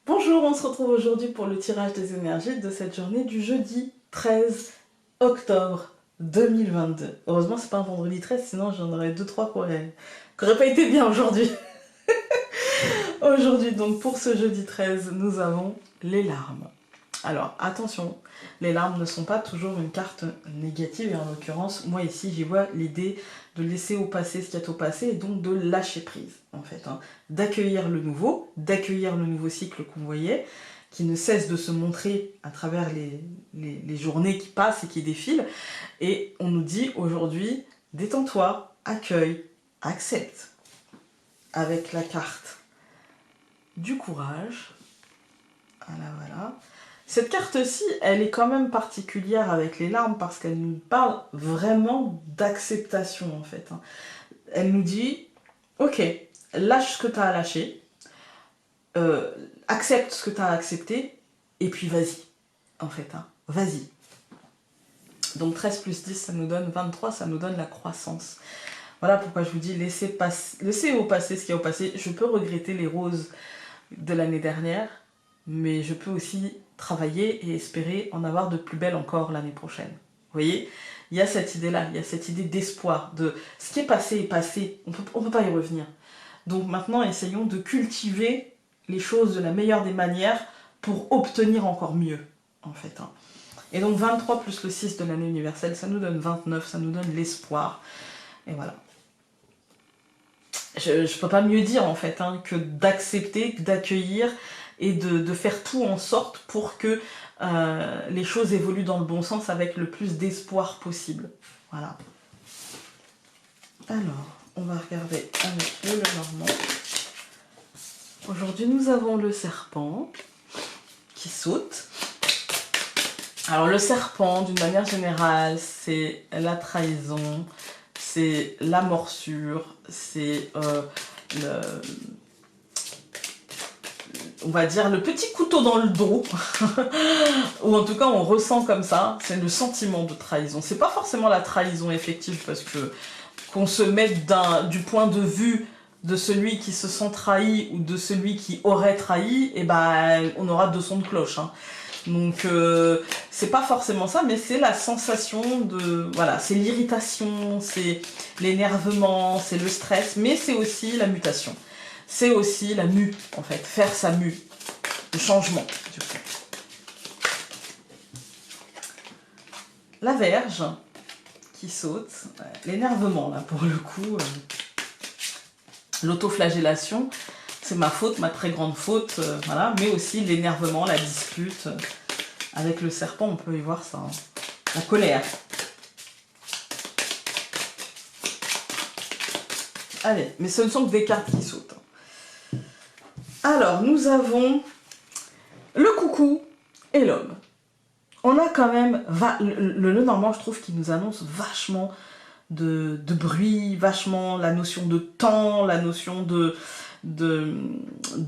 Bonjour, on se retrouve aujourd'hui pour le tirage des énergies de cette journée du jeudi 13 octobre 2022. Heureusement, c'est pas un vendredi 13, sinon j'en aurais 2-3 qui auraient pas été bien aujourd'hui. Aujourd'hui, donc pour ce jeudi 13, nous avons les larmes. Alors attention, les larmes ne sont pas toujours une carte négative et en l'occurrence, moi ici j'y vois l'idée de laisser au passé ce qui est au passé et donc de lâcher prise en fait, hein. D'accueillir le nouveau cycle qu'on voyait, qui ne cesse de se montrer à travers les journées qui passent et qui défilent. Et on nous dit aujourd'hui, détends-toi, accueille, accepte. Avec la carte du courage, voilà. Cette carte-ci, elle est quand même particulière avec les larmes parce qu'elle nous parle vraiment d'acceptation en fait. Elle nous dit, ok, lâche ce que tu as à lâcher, accepte ce que tu as à accepter, et puis vas-y, en fait, vas-y. Donc 13 plus 10, ça nous donne 23, ça nous donne la croissance. Voilà pourquoi je vous dis, laissez au passé ce qui est au passé. Je peux regretter les roses de l'année dernière, mais je peux aussi travailler et espérer en avoir de plus belles encore l'année prochaine. Vous voyez, il y a cette idée-là, il y a cette idée d'espoir, de ce qui est passé, on peut pas y revenir. Donc maintenant, essayons de cultiver les choses de la meilleure des manières pour obtenir encore mieux, en fait. Et donc 23 plus le 6 de l'année universelle, ça nous donne 29, ça nous donne l'espoir. Et voilà. Je peux pas mieux dire en fait que d'accepter, d'accueillir et de faire tout en sorte pour que les choses évoluent dans le bon sens avec le plus d'espoir possible. Voilà. Alors, on va regarder avec le Lenormand. Aujourd'hui, nous avons le serpent qui saute. Alors, le serpent, d'une manière générale, c'est la trahison, c'est la morsure, c'est on va dire le petit couteau dans le dos, ou en tout cas on ressent comme ça, c'est le sentiment de trahison. C'est pas forcément la trahison effective parce que qu'on se mette du point de vue de celui qui se sent trahi ou de celui qui aurait trahi, et ben on aura deux sons de cloche. Donc c'est pas forcément ça, mais c'est la sensation de... Voilà, c'est l'irritation, c'est l'énervement, c'est le stress, mais c'est aussi la mutation. C'est aussi la mue, en fait, faire sa mue, le changement, du coup. La Vierge qui saute, l'énervement, là, pour le coup, l'autoflagellation, c'est ma faute, ma très grande faute, voilà, mais aussi l'énervement, la dispute. Avec le serpent, on peut y voir ça, la colère. Allez, mais ce ne sont que des cartes qui sautent. Alors, nous avons le coucou et l'homme. On a quand même, le Lenormand, je trouve qu'il nous annonce vachement de bruit, vachement la notion de temps, la notion de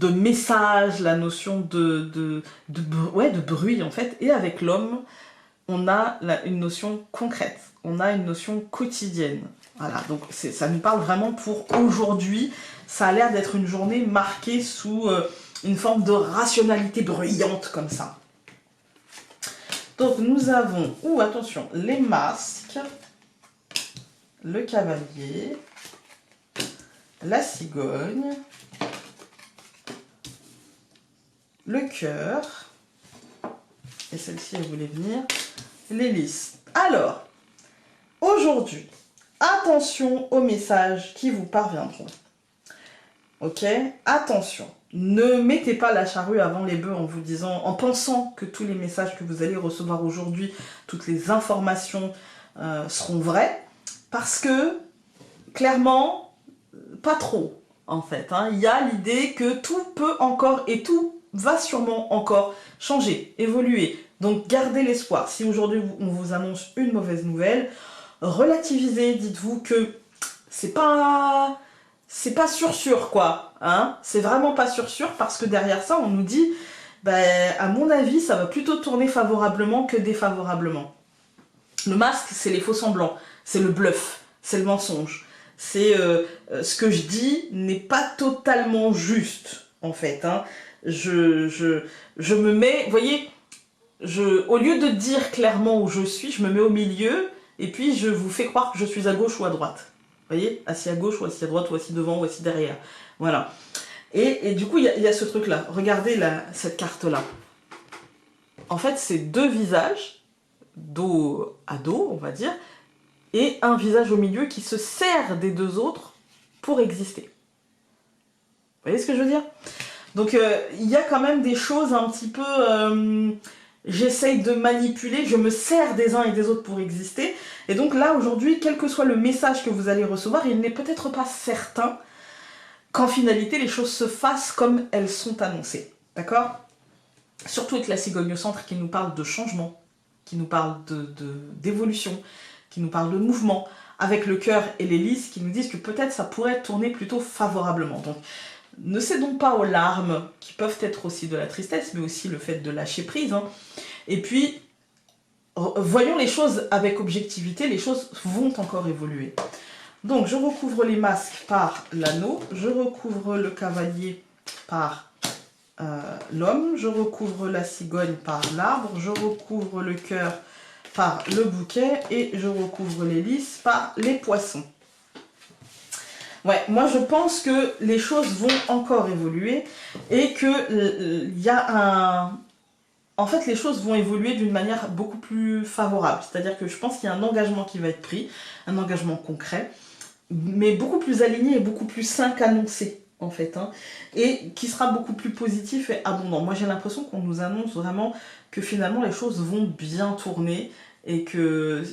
message, la notion de bruit en fait. Et avec l'homme, on a une notion concrète, on a une notion quotidienne. Voilà, donc ça nous parle vraiment pour aujourd'hui. Ça a l'air d'être une journée marquée sous une forme de rationalité bruyante comme ça. Donc nous avons, attention, les masques, le cavalier, la cigogne, le cœur, et celle-ci elle voulait venir, l'hélice. Alors, aujourd'hui, attention aux messages qui vous parviendront. Ok, attention, ne mettez pas la charrue avant les bœufs en vous disant, en pensant que tous les messages que vous allez recevoir aujourd'hui, toutes les informations seront vraies, parce que, clairement, pas trop, en fait. Il y a l'idée que tout peut encore, et tout va sûrement encore changer, évoluer. Donc, gardez l'espoir. Si aujourd'hui, on vous annonce une mauvaise nouvelle, relativisez, dites-vous que c'est pas sûr quoi, c'est vraiment pas sûr parce que derrière ça on nous dit à mon avis ça va plutôt tourner favorablement que défavorablement. Le masque c'est les faux semblants, c'est le bluff, c'est le mensonge, c'est ce que je dis n'est pas totalement juste en fait, je me mets, vous voyez, au lieu de dire clairement où je suis, je me mets au milieu et puis je vous fais croire que je suis à gauche ou à droite. Vous voyez, assis à gauche ou assis à droite ou assis devant ou assis derrière. Voilà. Et du coup, il y a ce truc-là. Regardez cette carte-là. En fait, c'est deux visages, dos à dos, on va dire, et un visage au milieu qui se sert des deux autres pour exister. Vous voyez ce que je veux dire? Donc, il y a quand même des choses un petit peu... j'essaye de manipuler, je me sers des uns et des autres pour exister. Et donc là, aujourd'hui, quel que soit le message que vous allez recevoir, il n'est peut-être pas certain qu'en finalité, les choses se fassent comme elles sont annoncées. D'accord? Surtout avec la cigogne au centre qui nous parle de changement, qui nous parle d'évolution, qui nous parle de mouvement, avec le cœur et les lys qui nous disent que peut-être ça pourrait tourner plutôt favorablement. Donc, ne cédons pas aux larmes, qui peuvent être aussi de la tristesse, mais aussi le fait de lâcher prise. Hein. Et puis, voyons les choses avec objectivité, les choses vont encore évoluer. Donc, je recouvre les masques par l'anneau, je recouvre le cavalier par l'homme, je recouvre la cigogne par l'arbre, je recouvre le cœur par le bouquet et je recouvre les lys par les poissons. Ouais, moi je pense que les choses vont encore évoluer et que il y a un... En fait, les choses vont évoluer d'une manière beaucoup plus favorable. C'est-à-dire que je pense qu'il y a un engagement qui va être pris, un engagement concret, mais beaucoup plus aligné et beaucoup plus sain qu'annoncé, en fait. Hein, et qui sera beaucoup plus positif et abondant. Moi, j'ai l'impression qu'on nous annonce vraiment que finalement, les choses vont bien tourner et que...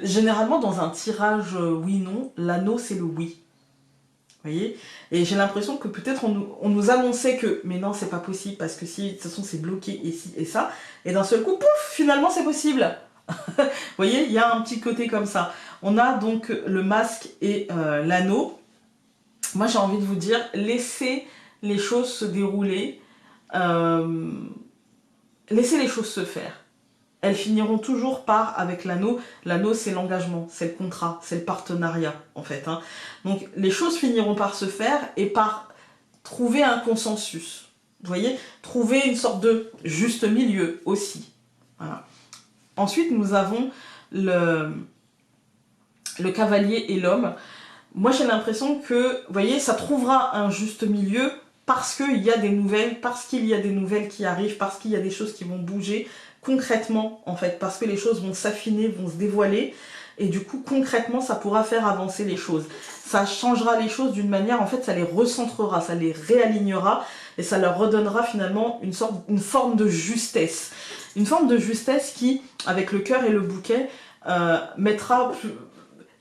Généralement, dans un tirage oui-non, l'anneau, c'est le oui. Vous voyez? Et j'ai l'impression que peut-être on nous annonçait que mais non, c'est pas possible parce que si, de toute façon, c'est bloqué et ci et ça. Et d'un seul coup, pouf, finalement, c'est possible. Vous voyez, il y a un petit côté comme ça. On a donc le masque et l'anneau. Moi, j'ai envie de vous dire, laissez les choses se dérouler. Laissez les choses se faire. Elles finiront toujours par, avec l'anneau, l'anneau c'est l'engagement, c'est le contrat, c'est le partenariat en fait. Hein. Donc les choses finiront par se faire et par trouver un consensus. Vous voyez, trouver une sorte de juste milieu aussi. Voilà. Ensuite nous avons le cavalier et l'homme. Moi j'ai l'impression que, vous voyez, ça trouvera un juste milieu parce qu'il y a des nouvelles, parce qu'il y a des nouvelles qui arrivent, parce qu'il y a des choses qui vont bouger, concrètement en fait, parce que les choses vont s'affiner, vont se dévoiler et du coup concrètement ça pourra faire avancer les choses. Ça changera les choses d'une manière, en fait ça les recentrera, ça les réalignera et ça leur redonnera finalement une forme de justesse. Une forme de justesse qui, avec le cœur et le bouquet, mettra...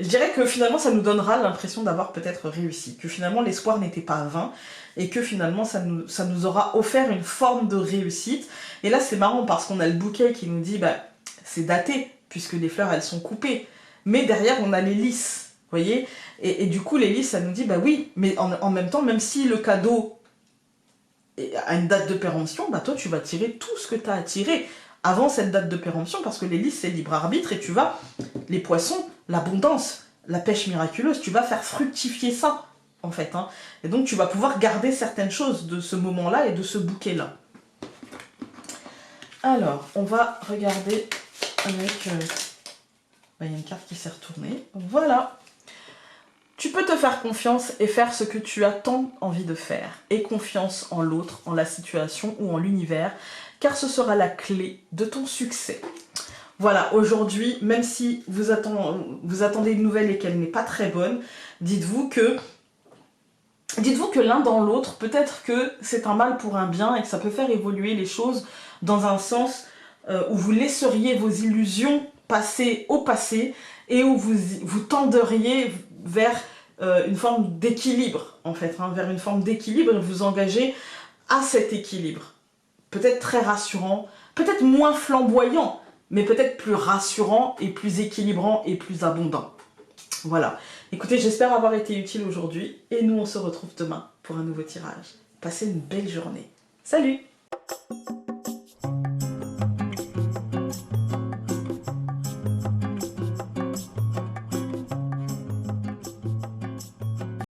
Je dirais que finalement ça nous donnera l'impression d'avoir peut-être réussi, que finalement l'espoir n'était pas vain et que finalement ça nous aura offert une forme de réussite. Et là c'est marrant parce qu'on a le bouquet qui nous dit bah c'est daté puisque les fleurs elles sont coupées, mais derrière on a les lys, vous voyez, et du coup les lys ça nous dit bah oui, mais en même temps même si le cadeau a une date de péremption, bah toi tu vas tirer tout ce que tu as à tirer avant cette date de péremption parce que les lys c'est libre arbitre et tu vas, les poissons, l'abondance, la pêche miraculeuse, tu vas faire fructifier ça en fait. Hein. Et donc tu vas pouvoir garder certaines choses de ce moment-là et de ce bouquet-là. Alors, on va regarder avec... il y a une carte qui s'est retournée. Voilà. Tu peux te faire confiance et faire ce que tu as tant envie de faire. Aie confiance en l'autre, en la situation ou en l'univers, car ce sera la clé de ton succès. Voilà, aujourd'hui, même si vous attendez une nouvelle et qu'elle n'est pas très bonne, dites-vous que l'un dans l'autre, peut-être que c'est un mal pour un bien et que ça peut faire évoluer les choses dans un sens où vous laisseriez vos illusions passer au passé et où vous tenderiez vers une forme d'équilibre, en fait, hein, vers une forme d'équilibre et vous engagez à cet équilibre. Peut-être très rassurant, peut-être moins flamboyant, mais peut-être plus rassurant et plus équilibrant et plus abondant. Voilà. Écoutez, j'espère avoir été utile aujourd'hui et nous on se retrouve demain pour un nouveau tirage. Passez une belle journée. Salut!